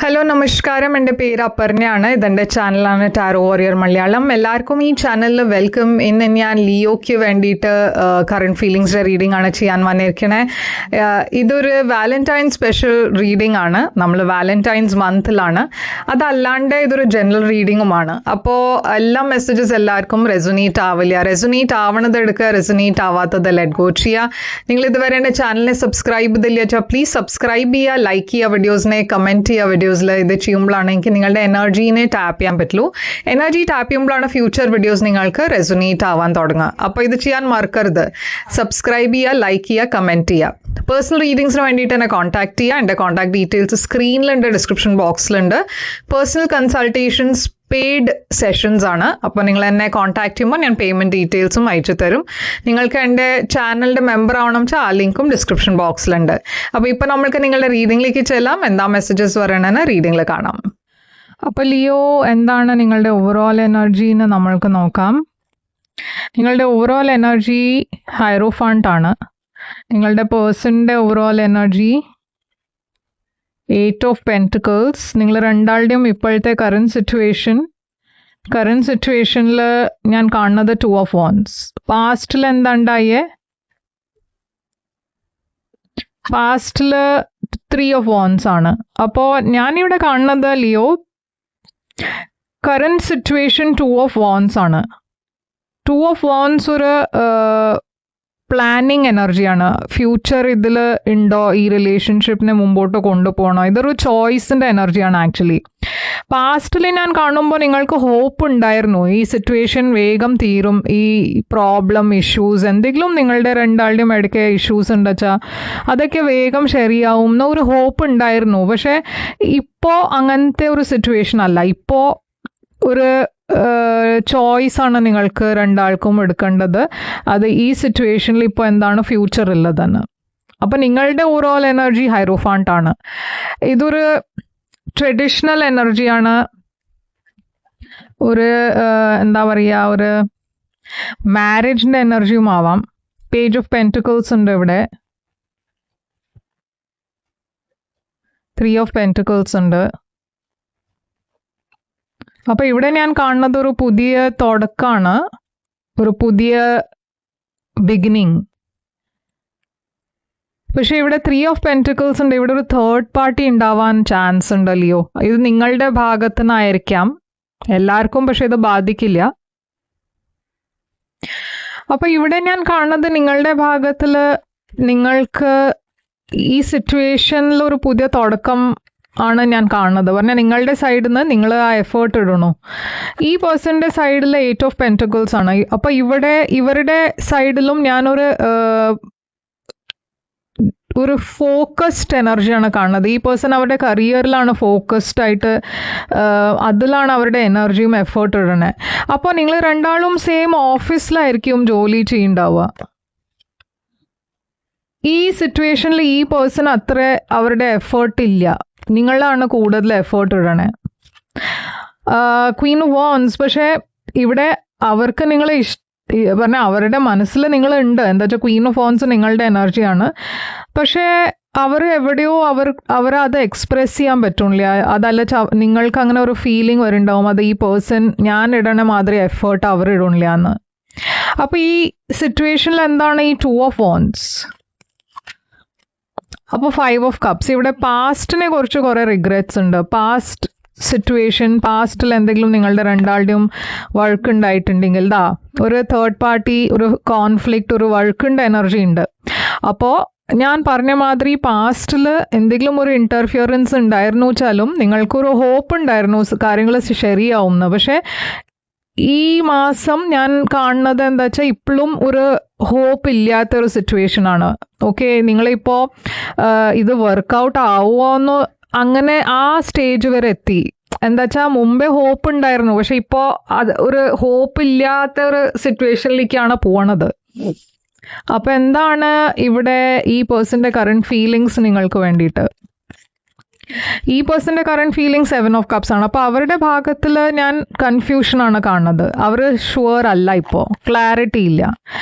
Hello നമസ്കാരം, എൻ്റെ പേര് അപർണയാണ്. ഇതെൻ്റെ ചാനലാണ് ടാരോ വാരിയർ മലയാളം. എല്ലാവർക്കും ഈ ചാനലിൽ വെൽക്കം. ഇന്ന് ഞാൻ ലിയോയ്ക്ക് വേണ്ടിയിട്ട് കറണ്ട് ഫീലിങ്സിൻ്റെ റീഡിംഗ് ആണ് ചെയ്യാൻ വന്നിരിക്കണേ. ഇതൊരു വാലന്റൈൻ സ്പെഷ്യൽ റീഡിംഗ് ആണ്. നമ്മൾ വാലന്റൈൻസ് മന്തിലാണ്. അതല്ലാണ്ട് ഇതൊരു ജനറൽ റീഡിങ്ങുമാണ്. അപ്പോൾ എല്ലാ മെസ്സേജസ് എല്ലാവർക്കും റെസൊനേറ്റ് ആവില്ല. റെസൊനേറ്റ് ആവണത് എടുക്കുക, റെസൊനേറ്റ് ആവാത്തത് ലെറ്റ് ഗോ ചെയ്യുക. നിങ്ങൾ ഇതുവരെ എൻ്റെ ചാനലിനെ സബ്സ്ക്രൈബ് ചെയ്തില്ല വെച്ചാൽ പ്ലീസ് സബ്സ്ക്രൈബ് ചെയ്യുക, ലൈക്ക് ചെയ്യുക, വീഡിയോസിനെ കമൻറ്റ് ചെയ്യുക. വീഡിയോസിൽ ഇത് ചെയ്യുമ്പോഴാണ് എനിക്ക് നിങ്ങളുടെ എനർജീനെ ടാപ്പ് ചെയ്യാൻ പറ്റുള്ളൂ. എനർജി ടാപ്പ് ചെയ്യുമ്പോഴാണ് ഫ്യൂച്ചർ വീഡിയോസ് നിങ്ങൾക്ക് റെസൊനേറ്റ് ആവാൻ തുടങ്ങുക. അപ്പോൾ ഇത് ചെയ്യാൻ മറക്കരുത്. സബ്സ്ക്രൈബ് ചെയ്യുക, ലൈക്ക് ചെയ്യുക, കമൻറ്റ് ചെയ്യുക. പേഴ്സണൽ റീഡിങ്സിന് വേണ്ടിയിട്ട് എന്നെ കോൺടാക്ട് ചെയ്യുക. എൻ്റെ കോൺടാക്ട് ഡീറ്റെയിൽസ് സ്ക്രീനിലുണ്ട്, ഡിസ്ക്രിപ്ഷൻ ബോക്സിലുണ്ട്. പേഴ്സണൽ കൺസൾട്ടേഷൻസ് പെയ്ഡ് സെഷൻസ് ആണ്. അപ്പോൾ നിങ്ങൾ എന്നെ കോൺടാക്ട് ചെയ്യുമ്പോൾ ഞാൻ പേയ്മെൻറ്റ് ഡീറ്റെയിൽസും അയച്ചു തരും. നിങ്ങൾക്ക് എൻ്റെ ചാനലിൻ്റെ മെമ്പർ ആവണം വെച്ചാൽ ആ ലിങ്കും ഡിസ്ക്രിപ്ഷൻ ബോക്സിലുണ്ട്. അപ്പോൾ ഇപ്പോൾ നമ്മൾക്ക് നിങ്ങളുടെ റീഡിങ്ങിലേക്ക് ചെല്ലാം. എന്താ മെസ്സേജസ് പറയണമെന്ന് റീഡിങ്ങിൽ കാണാം. അപ്പോൾ ലിയോ, എന്താണ് നിങ്ങളുടെ ഓവറോൾ എനർജി എന്ന് നമ്മൾക്ക് നോക്കാം. നിങ്ങളുടെ ഓവറോൾ എനർജി ഹൈറോഫാണ്ട് ആണ്. നിങ്ങളുടെ പേഴ്സണിൻ്റെ ഓവറോൾ എനർജി 8 ഓഫ് പെൻറ്റിക്കിൾസ്. നിങ്ങൾ രണ്ടാളുടെയും ഇപ്പോഴത്തെ കറണ്ട് സിറ്റുവേഷനിൽ ഞാൻ കാണുന്നത് 2 ഓഫ് വാൻഡ്സ്. പാസ്റ്റിൽ എന്താ ഉണ്ടായേ? പാസ്റ്റിൽ 3 ഓഫ് വാൻഡ്സ് ആണ്. അപ്പോൾ ഞാനിവിടെ കാണുന്നത് Leo, current situation 2 of wands ആണ്. 2 ഓഫ് വാൻഡ്സ് ഒരു പ്ലാനിങ് എനർജിയാണ്. ഫ്യൂച്ചർ ഇതിൽ ഉണ്ടോ, ഈ റിലേഷൻഷിപ്പിനെ മുമ്പോട്ട് കൊണ്ടുപോകണോ, ഇതൊരു ചോയ്സിൻ്റെ എനർജിയാണ് ആക്ച്വലി. പാസ്റ്റിൽ ഞാൻ കാണുമ്പോൾ നിങ്ങൾക്ക് ഹോപ്പ് ഉണ്ടായിരുന്നു ഈ സിറ്റുവേഷൻ വേഗം തീരും, ഈ പ്രോബ്ലം ഇഷ്യൂസ് എന്തെങ്കിലും നിങ്ങളുടെ രണ്ടാളുടെയും ഇടയ്ക്ക് ഇഷ്യൂസ് ഉണ്ട് വെച്ചാൽ അതൊക്കെ വേഗം ശരിയാവും എന്ന ഒരു ഹോപ്പ് ഉണ്ടായിരുന്നു. പക്ഷേ ഇപ്പോൾ അങ്ങനത്തെ ഒരു സിറ്റുവേഷൻ അല്ല. ഇപ്പോൾ ഒരു ചോയ്സ് ആണ് നിങ്ങൾക്ക് രണ്ടാൾക്കും എടുക്കേണ്ടത്. അത് ഈ സിറ്റുവേഷനിൽ ഇപ്പോൾ എന്താണ് ഫ്യൂച്ചർ ഉള്ളതെന്ന്. അപ്പം നിങ്ങളുടെ ഓവറോൾ എനർജി ഹൈറോഫാണ്ട് ആണ്. ഇതൊരു ട്രഡീഷണൽ എനർജിയാണ്. ഒരു എന്താ പറയുക, ഒരു മാരേജിൻ്റെ എനർജിയും ആവാം. പേജ് ഓഫ് പെൻറ്റിക്കിൾസ് ഉണ്ട് ഇവിടെ, 3 ഓഫ് പെൻറ്റിക്കിൾസ് ഉണ്ട്. അപ്പോൾ ഇവിടെ ഞാൻ കാണുന്നത് ഒരു പുതിയ തുടക്കമാണ്, ഒരു പുതിയ ബിഗിനിങ്. പക്ഷെ ഇവിടെ 3 ഓഫ് പെൻറ്റിക്കിൾസ് ഉണ്ട്. ഇവിടെ ഒരു തേർഡ് പാർട്ടി ഉണ്ടാവാൻ ചാൻസ് ഉണ്ട് ലിയോ. ഇത് നിങ്ങളുടെ ഭാഗത്തു നിന്നായിരിക്കാം, എല്ലാവർക്കും പക്ഷെ ഇത് ബാധിക്കില്ല. അപ്പോൾ ഇവിടെ ഞാൻ കാണുന്നത് നിങ്ങളുടെ ഭാഗത്തിൽ നിങ്ങൾക്ക് ഈ സിറ്റുവേഷനിൽ ഒരു പുതിയ തുടക്കം ആണ് ഞാൻ കാണുന്നത്. പറഞ്ഞാൽ നിങ്ങളുടെ സൈഡിൽ നിന്ന് നിങ്ങൾ ആ എഫേർട്ട് ഇടണോ. ഈ പേഴ്സണിൻ്റെ സൈഡിൽ 8 ഓഫ് പെൻറ്റിക്കിൾസ് ആണ്. അപ്പോൾ ഇവരുടെ സൈഡിലും ഞാനൊരു ഫോക്കസ്ഡ് എനർജിയാണ് കാണുന്നത്. ഈ പേഴ്സൺ അവരുടെ കരിയറിലാണ് ഫോക്കസ്ഡ് ആയിട്ട്, അതിലാണ് അവരുടെ എനർജിയും എഫേർട്ട് ഇടണേ. അപ്പോൾ നിങ്ങൾ രണ്ടാളും സെയിം ഓഫീസിലായിരിക്കും ജോലി ചെയ്യുന്നുണ്ടാവുക. ഈ സിറ്റുവേഷനിൽ ഈ പേഴ്സൺ അത്ര അവരുടെ എഫേർട്ട് ഇല്ല, നിങ്ങളാണ് കൂടുതൽ എഫേർട്ട് ഇടണേ. ക്വീൻ ഓഫ് വാൻഡ്സ്, പക്ഷേ ഇവിടെ അവർക്ക് നിങ്ങളെ പറഞ്ഞാൽ അവരുടെ മനസ്സിൽ നിങ്ങളുണ്ട്. എന്താ വെച്ചാൽ ക്വീൻ ഓഫ് വാൻഡ്സ് നിങ്ങളുടെ എനർജിയാണ്. പക്ഷേ അവർ എവിടെയോ അവരത് എക്സ്പ്രസ് ചെയ്യാൻ പറ്റില്ല. അതല്ല നിങ്ങൾക്ക് അങ്ങനെ ഒരു ഫീലിംഗ് വരുന്നുണ്ടാവും, അത് ഈ പേഴ്സൺ ഞാൻ ഇടണ മാതിരി എഫേർട്ട് അവർ ഇടണില്ല എന്ന്. അപ്പോൾ ഈ സിറ്റുവേഷനിൽ എന്താണ് ഈ 2 ഓഫ് വാൻഡ്സ്. അപ്പോൾ 5 ഓഫ് കപ്സ്. ഇവിടെ പാസ്റ്റിനെ കുറിച്ച് കുറേ റിഗ്രറ്റ്സ് ഉണ്ട്. പാസ്റ്റ് സിറ്റുവേഷൻ, പാസ്റ്റിൽ എന്തെങ്കിലും നിങ്ങളുടെ രണ്ടാളുടെയും വഴക്ക് ഉണ്ടായിട്ടുണ്ടെങ്കിൽ ഒരു തേർഡ് പാർട്ടി, ഒരു കോൺഫ്ലിക്റ്റ്, ഒരു വഴക്കിൻ്റെ എനർജി ഉണ്ട്. അപ്പോൾ ഞാൻ പറഞ്ഞ മാതിരി പാസ്റ്റിൽ എന്തെങ്കിലും ഒരു ഇൻ്റർഫിയറൻസ് ഉണ്ടായിരുന്നു വെച്ചാലും നിങ്ങൾക്കൊരു ഹോപ്പ് ഉണ്ടായിരുന്നു കാര്യങ്ങൾ ശരിയാവുമെന്ന്. പക്ഷേ ഈ മാസം ഞാൻ കാണുന്നത് എന്താ വെച്ചാൽ ഇപ്പോഴും ഒരു ഹോപ്പ് ഇല്ലാത്തൊരു സിറ്റുവേഷനാണ്. ഓക്കെ, നിങ്ങളിപ്പോൾ ഇത് വർക്കൗട്ട് ആവുമോയെന്ന് അങ്ങനെ ആ സ്റ്റേജ് വരെ എത്തി. എന്താ വെച്ചാൽ മുമ്പേ ഹോപ്പ് ഉണ്ടായിരുന്നു, പക്ഷെ ഇപ്പോൾ അത് ഒരു ഹോപ്പ് ഇല്ലാത്ത ഒരു സിറ്റുവേഷനിലേക്കാണ് പോണത്. അപ്പോൾ എന്താണ് ഇവിടെ ഈ പേഴ്സൻ്റെ കറണ്ട് ഫീലിങ്സ് നിങ്ങൾക്ക് വേണ്ടിയിട്ട്? ഈ പേഴ്സൻ്റെ കറണ്ട് ഫീലിംഗ് 7 ഓഫ് കപ്സ് ആണ്. അപ്പോൾ അവരുടെ ഭാഗത്തിൽ ഞാൻ കൺഫ്യൂഷനാണ് കാണുന്നത്. അവർ ഷുവർ അല്ല, ഇപ്പോൾ ക്ലാരിറ്റി ഇല്ല.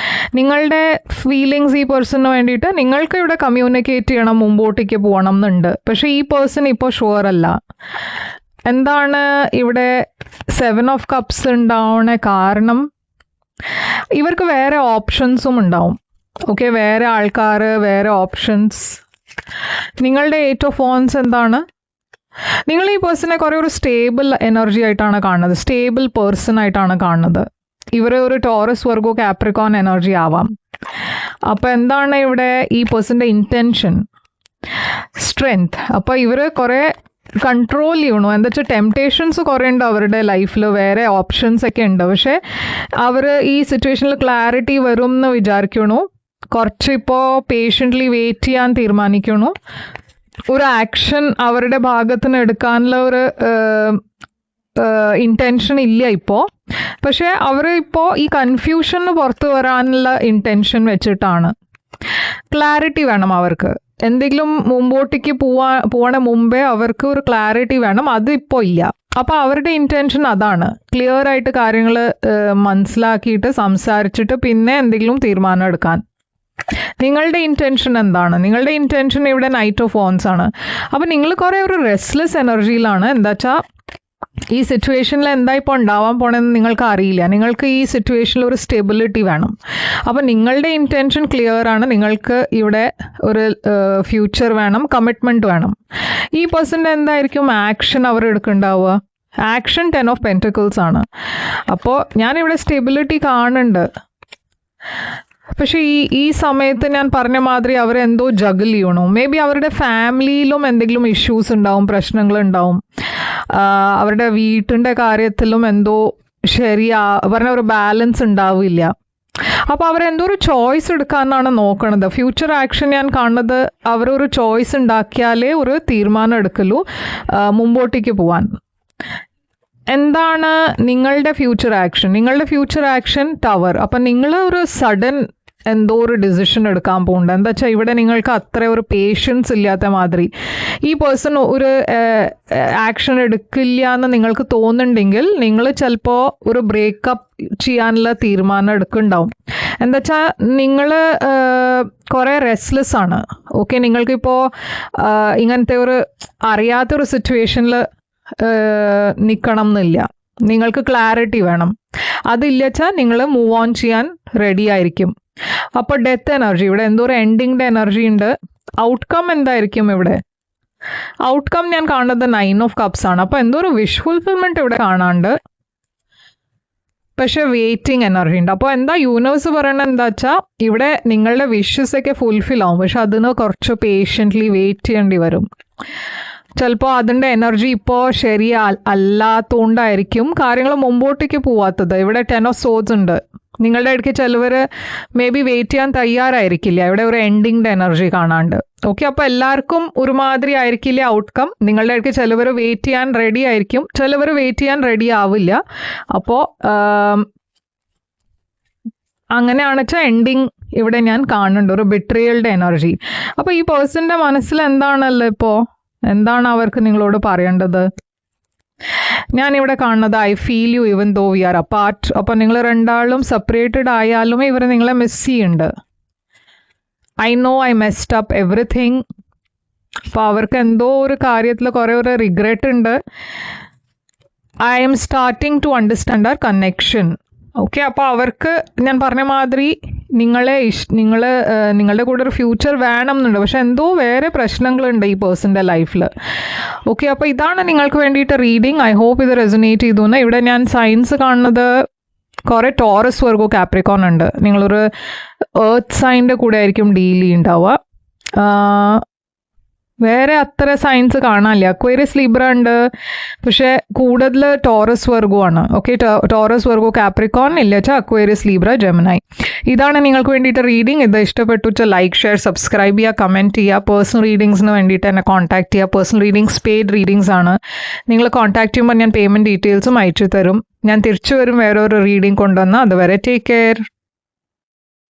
നിങ്ങളുടെ ഫീലിങ്സ് ഈ പേഴ്സണിന് വേണ്ടിയിട്ട് നിങ്ങൾക്ക് ഇവിടെ കമ്മ്യൂണിക്കേറ്റ് ചെയ്യണം, മുമ്പോട്ടേക്ക് പോകണം എന്നുണ്ട്. പക്ഷേ ഈ പേഴ്സൺ ഇപ്പോൾ ഷുവർ അല്ല. എന്താണ് ഇവിടെ 7 ഓഫ് കപ്സ് ഉണ്ടാവണ കാരണം? ഇവർക്ക് വേറെ ഓപ്ഷൻസും ഉണ്ടാവും. ഓക്കെ, വേറെ ആൾക്കാർ, വേറെ ഓപ്ഷൻസ്. നിങ്ങളുടെ 8 ഓഫ് wands എന്താണ്? നിങ്ങൾ ഈ പേഴ്സണെ കുറേ ഒരു സ്റ്റേബിൾ എനർജി ആയിട്ടാണ് കാണുന്നത്, സ്റ്റേബിൾ പേഴ്സൺ ആയിട്ടാണ് കാണുന്നത്. ഇവർ ഒരു ടോറസ്, വെർഗോ, കാപ്രിക്കോൺ എനർജി ആവാം. അപ്പോൾ എന്താണ് ഇവിടെ ഈ പേഴ്സൻ്റെ ഇൻറ്റൻഷൻ? സ്ട്രെങ്ത്. അപ്പോൾ ഇവർ കുറേ കൺട്രോൾ ചെയ്യണു. എന്താ വെച്ചാൽ ടെംപ്റ്റേഷൻസ് കുറേ ഉണ്ട് അവരുടെ ലൈഫിൽ, വേറെ ഓപ്ഷൻസ് ഒക്കെ ഉണ്ട്. പക്ഷേ അവർ ഈ സിറ്റുവേഷനിൽ ക്ലാരിറ്റി വരും എന്ന് വിചാരിക്കണു. കുറച്ച് ഇപ്പോൾ പേഷ്യൻ്റ്ലി വെയിറ്റ് ചെയ്യാൻ തീരുമാനിക്കണു. ഒരു ആക്ഷൻ അവരുടെ ഭാഗത്തുനിന്ന് എടുക്കാനുള്ള ഒരു ഇൻറ്റൻഷൻ ഇല്ല ഇപ്പോൾ. പക്ഷേ അവർ ഇപ്പോൾ ഈ കൺഫ്യൂഷന് പുറത്തു വരാനുള്ള ഇൻറ്റൻഷൻ വെച്ചിട്ടാണ്. ക്ലാരിറ്റി വേണം അവർക്ക്. എന്തെങ്കിലും മുമ്പോട്ടേക്ക് പോകണ മുമ്പേ അവർക്ക് ഒരു ക്ലാരിറ്റി വേണം. അത് ഇപ്പോൾ ഇല്ല. അപ്പോൾ അവരുടെ ഇൻറ്റൻഷൻ അതാണ്, ക്ലിയർ ആയിട്ട് കാര്യങ്ങൾ മനസ്സിലാക്കിയിട്ട് സംസാരിച്ചിട്ട് പിന്നെ എന്തെങ്കിലും തീരുമാനം എടുക്കാൻ. നിങ്ങളുടെ ഇൻറ്റൻഷൻ എന്താണ്? നിങ്ങളുടെ ഇൻറ്റൻഷൻ ഇവിടെ നൈറ്റ് ഓഫ് wands ആണ്. അപ്പോൾ നിങ്ങൾ കുറേ ഒരു റെസ്റ്റ്ലെസ് എനർജിയിലാണ്. എന്താ വെച്ചാൽ ഈ സിറ്റുവേഷനിൽ എന്താ ഇപ്പോൾ ഉണ്ടാവാൻ പോണെന്ന് നിങ്ങൾക്ക് അറിയില്ല. നിങ്ങൾക്ക് ഈ സിറ്റുവേഷനിൽ ഒരു സ്റ്റെബിലിറ്റി വേണം. അപ്പോൾ നിങ്ങളുടെ ഇൻറ്റൻഷൻ ക്ലിയർ ആണ്. നിങ്ങൾക്ക് ഇവിടെ ഒരു ഫ്യൂച്ചർ വേണം, കമ്മിറ്റ്മെൻറ്റ് വേണം. ഈ പേഴ്സൻ്റെ എന്തായിരിക്കും ആക്ഷൻ അവർ എടുക്കുന്നുണ്ടാവുക? ആക്ഷൻ 10 ഓഫ് പെൻറ്റക്കിൾസ് ആണ്. അപ്പോൾ ഞാനിവിടെ സ്റ്റെബിലിറ്റി കാണുന്നുണ്ട്. പക്ഷേ ഈ സമയത്ത് ഞാൻ പറഞ്ഞ മാതിരി അവരെന്തോ ജഗിൾ ചെയ്യണു. മേ ബി അവരുടെ ഫാമിലിയിലും എന്തെങ്കിലും ഇഷ്യൂസ് ഉണ്ടാവും, പ്രശ്നങ്ങളുണ്ടാവും. അവരുടെ വീട്ടിൻ്റെ കാര്യത്തിലും എന്തോ പറഞ്ഞ ഒരു ബാലൻസ് ഉണ്ടാവില്ല. അപ്പോൾ അവരെന്തോ ഒരു ചോയ്സ് എടുക്കാനാണ് നോക്കണത്. ഫ്യൂച്ചർ ആക്ഷൻ ഞാൻ കാണുന്നത് അവരൊരു ചോയ്സ് ഉണ്ടാക്കിയാലേ ഒരു തീരുമാനം എടുക്കലൂ മുമ്പോട്ടേക്ക് പോവാൻ. എന്താണ് നിങ്ങളുടെ ഫ്യൂച്ചർ ആക്ഷൻ? നിങ്ങളുടെ ഫ്യൂച്ചർ ആക്ഷൻ ടവർ. അപ്പം നിങ്ങൾ ഒരു സഡൻ എന്തോ ഒരു ഡിസിഷൻ എടുക്കാൻ പോകുന്നുണ്ട്. എന്താ വെച്ചാൽ ഇവിടെ നിങ്ങൾക്ക് അത്ര ഒരു പേഷ്യൻസ് ഇല്ലാത്ത മാതിരി. ഈ പേഴ്സൺ ഒരു ആക്ഷൻ എടുക്കില്ല എന്ന് നിങ്ങൾക്ക് തോന്നുന്നുണ്ടെങ്കിൽ നിങ്ങൾ ചിലപ്പോൾ ഒരു ബ്രേക്കപ്പ് ചെയ്യാനുള്ള തീരുമാനം എടുക്കുന്നുണ്ടാവും. എന്താ വെച്ചാൽ നിങ്ങൾ കുറേ റെസ്റ്റ്ലെസ് ആണ്. ഓക്കെ, നിങ്ങൾക്കിപ്പോൾ ഇങ്ങനത്തെ ഒരു അറിയാത്തൊരു സിറ്റുവേഷനിൽ നിൽക്കണം എന്നില്ല. നിങ്ങൾക്ക് ക്ലാരിറ്റി വേണം. അതില്ല വെച്ചാൽ നിങ്ങൾ മൂവ് ഓൺ ചെയ്യാൻ റെഡി ആയിരിക്കും. അപ്പോൾ ഡെത്ത് എനർജി, ഇവിടെ എന്തോ ഒരു എൻഡിങ്ങിൻ്റെ എനർജി ഉണ്ട്. ഔട്ട്കം എന്തായിരിക്കും ഇവിടെ? ഔട്ട്കം ഞാൻ കാണുന്നത് 9 ഓഫ് കപ്സ് ആണ്. അപ്പോൾ എന്തോ ഒരു വിഷ് ഫുൾഫിൽമെൻറ്റ് ഇവിടെ കാണാണ്ട്, പക്ഷെ വെയിറ്റിംഗ് എനർജി ഉണ്ട്. അപ്പോൾ എന്താ യൂണിവേഴ്സ് പറയണത് എന്താ വെച്ചാൽ ഇവിടെ നിങ്ങളുടെ വിഷസ് ഒക്കെ ഫുൾഫിൽ ആവും, പക്ഷെ അതിന് കുറച്ച് പേഷ്യൻ്റ്ലി വെയിറ്റ് ചെയ്യേണ്ടി വരും. ചിലപ്പോൾ അതിൻ്റെ എനർജി ഇപ്പോൾ അല്ലാത്തതുകൊണ്ടായിരിക്കും കാര്യങ്ങൾ മുമ്പോട്ടേക്ക് പോവാത്തത്. ഇവിടെ 10 ഓഫ് സോഡ്സ് ഉണ്ട്. നിങ്ങളുടെ ഇടയ്ക്ക് ചിലവർ മേ ബി വെയിറ്റ് ചെയ്യാൻ തയ്യാറായിരിക്കില്ല. ഇവിടെ ഒരു എൻഡിങ്ങിൻ്റെ എനർജി കാണാണ്ട്. ഓക്കെ, അപ്പോൾ എല്ലാവർക്കും ഒരുമാതിരി ആയിരിക്കില്ല ഔട്ട്കം. നിങ്ങളുടെ ഇടയ്ക്ക് ചിലവർ വെയിറ്റ് ചെയ്യാൻ റെഡി ആയിരിക്കും, ചിലവർ വെയിറ്റ് ചെയ്യാൻ റെഡി ആവില്ല. അപ്പോൾ അങ്ങനെയാണ് വെച്ചാൽ എൻഡിങ് ഇവിടെ ഞാൻ കാണുന്നുണ്ട്, ഒരു ബിട്രിയലിൻ്റെ എനർജി. അപ്പോൾ ഈ പേഴ്സൻ്റെ മനസ്സിൽ എന്താണല്ലോ ഇപ്പോൾ, എന്താണ് അവർക്ക് നിങ്ങളോട് പറയേണ്ടത്? ഞാനിവിടെ കാണുന്നത് I feel you even though we are apart. അപ്പോൾ നിങ്ങൾ രണ്ടാളും സെപ്പറേറ്റഡ് ആയാലും ഇവർ നിങ്ങളെ മിസ് ചെയ്യുന്നുണ്ട്. I know I messed up everything. അപ്പോൾ അവർക്ക് എന്തോ ഒരു കാര്യത്തിൽ കുറേ ഒരു റിഗ്രറ്റ് ഉണ്ട്. I'm starting to understand our connection. Okay, അപ്പോൾ അവർക്ക് ഞാൻ പറഞ്ഞ മാതിരി നിങ്ങളുടെ കൂടെ ഒരു ഫ്യൂച്ചർ വേണം എന്നുണ്ട്. പക്ഷെ എന്തോ വേറെ പ്രശ്നങ്ങളുണ്ട് ഈ പേഴ്സൻ്റെ ലൈഫിൽ. ഓക്കെ, അപ്പോൾ ഇതാണ് നിങ്ങൾക്ക് വേണ്ടിയിട്ട് റീഡിങ്. ഐ ഹോപ്പ് ഇത് റെസൊനേറ്റ് ചെയ്തു എന്ന്. ഇവിടെ ഞാൻ സൈൻസ് കാണുന്നത് കുറേ ടോറസ്, വെർഗോ, കാപ്രിക്കോൺ ഉണ്ട്. നിങ്ങളൊരു എർത്ത് സൈൻ്റെ കൂടെ ആയിരിക്കും ഡീൽ ചെയ്യുന്നുണ്ടാവുക. വേറെ അത്ര സയൻസ് കാണാനില്ല. അക്വേറിയസ്, ലിബ്ര ഉണ്ട്, പക്ഷെ കൂടുതൽ ടോറസ്, വെർഗോ ആണ്. ഓക്കെ, ടോറസ്, വെർഗോ, കാപ്രിക്കോൺ ഇല്ല വെച്ചാൽ അക്വേറിയസ്, ലിബ്ര, ജെമിനി. ഇതാണ് നിങ്ങൾക്ക് വേണ്ടിയിട്ട് റീഡിങ്. ഇത് ഇഷ്ടപ്പെട്ടു വെച്ചാൽ ലൈക്ക്, ഷെയർ, സബ്സ്ക്രൈബ് ചെയ്യുക, കമൻറ്റ് ചെയ്യുക. പേഴ്സണൽ റീഡിങ്സിന് വേണ്ടിയിട്ട് എന്നെ കോൺടാക്ട് ചെയ്യുക. പേഴ്സണൽ റീഡിങ്സ് പെയ്ഡ് റീഡിങ്സ് ആണ്. നിങ്ങൾ കോൺടാക്ട് ചെയ്യുമ്പോൾ ഞാൻ പേയ്മെൻറ്റ് ഡീറ്റെയിൽസും അയച്ചു തരും. ഞാൻ തിരിച്ചു വരും വേറൊരു റീഡിങ് കൊണ്ടുവന്ന്. അതുവരെ ടേക്ക് കെയർ.